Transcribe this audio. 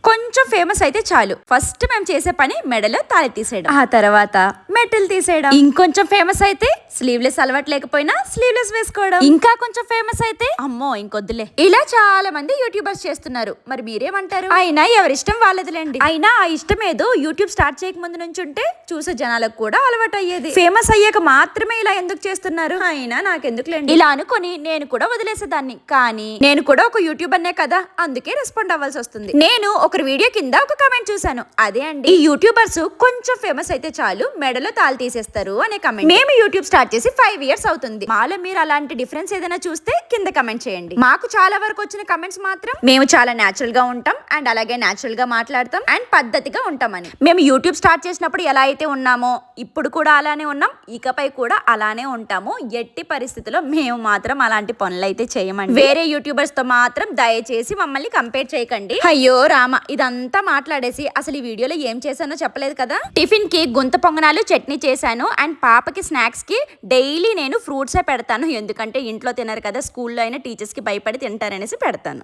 కొంచెం ఫేమస్ అయితే చాలు. ఫస్ట్ మేము చేసే పని మెడలో తాళి తీసేయడం, ఆ తర్వాత మెట్టలు తీసేయడం. ఇంకొంచెం ఫేమస్ అయితే స్లీవ్లెస్ అలవాటు లేకపోయినా స్లీవ్లెస్ వేసుకోవడం. ఇంకా కొంచెం ఫేమస్ అయితే అమ్మో ఇంకొద్దులే. ఇలా చాలా మంది యూట్యూబర్స్ చేస్తున్నారు. మరి మీరేమంటారు? అయినా ఎవరిష్టం వాళ్ళదిలేండి. అయినా ఆ ఇష్టం ఏదో యూట్యూబ్ స్టార్ట్ చేయక ముందు నుంచి ఉంటే చూసే జనాలకు కూడా అలవాటు అయ్యేది. ఫేమస్ అయ్యాక మాత్రమే ఇలా ఎందుకు చేస్తున్నారు? అయినా నాకెందుకులేండి. ఇలా అనుకుని నేను కూడా వదిలేసేదాన్ని. కానీ నేను కూడా ఒక యూట్యూబర్నే కదా, అందుకే రెస్పాండ్ అవ్వాల్సి వస్తుంది. నేను ఒకరి వీడియో కింద ఒక కామెంట్ చూసాను. అదే అండి, ఈ యూట్యూబర్స్ కొంచెం ఫేమస్ అయితే చాలు మెడలో తాళి తీసేస్తారు అనే కామెంట్. మేము యూట్యూబ్ స్టార్ట్ చేసి 5 years అవుతుంది. మాలో మీరు అలాంటి డిఫరెన్స్ ఏదైనా చూస్తే కింద కమెంట్ చేయండి. మాకు చాలా వరకు వచ్చిన కమెంట్స్ మాత్రం మేము చాలా నేచురల్ గా ఉంటాం అండ్ అలాగే నేచురల్ గా మాట్లాడతాం అండ్ పద్ధతిగా ఉంటామని. మేము యూట్యూబ్ స్టార్ట్ చేసినప్పుడు ఎలా అయితే ఉన్నామో ఇప్పుడు కూడా అలానే ఉన్నాం, ఇకపై కూడా అలానే ఉంటాము. ఎట్టి పరిస్థితుల్లో మేము మాత్రం అలాంటి పనులు అయితే చేయమండి. వేరే యూట్యూబర్స్ తో మాత్రం దయచేసి మమ్మల్ని కంపేర్ చేయకండి. అయ్యో రామ, ఇదంతా మాట్లాడేసి అసలు ఈ వీడియోలో ఏం చేశానో చెప్పలేదు కదా. టిఫిన్ కి గుంత పొంగనాలు చట్నీ చేశాను అండ్ పాపకి స్నాక్స్ కి డైలీ నేను ఫ్రూట్సే పెడతాను. ఎందుకంటే ఇంట్లో తినరు కదా, స్కూల్లో అయినా టీచర్స్ కి భయపడి తింటారనేసి పెడతాను.